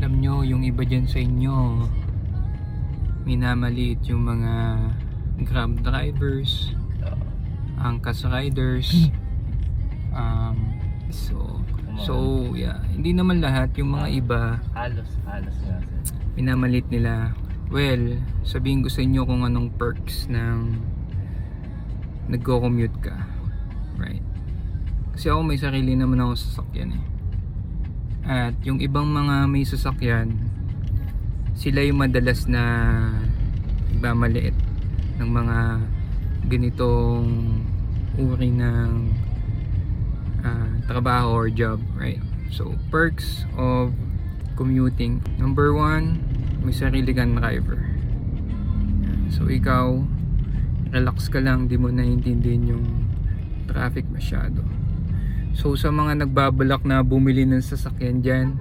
Alam nyo, yung iba dyan sa inyo, minamaliit yung mga Grab drivers, angkas riders. Yeah, hindi naman lahat, yung mga iba Halos nga sir. minamalit nila. Well, sabihin ko sa inyo kung anong perks ng nagko-commute ka, right? Kasi ako may sarili naman ako sasakyan eh. At yung ibang mga may sasakyan, sila yung madalas na nagmamaliit ng mga ganitong uri ng trabaho or job, right? So, perks of commuting. Number one, may sarili kang driver. So, ikaw, relax ka lang, di mo naiintindihan yung traffic masyado. So, sa mga nagbabalak na bumili ng sasakyan dyan,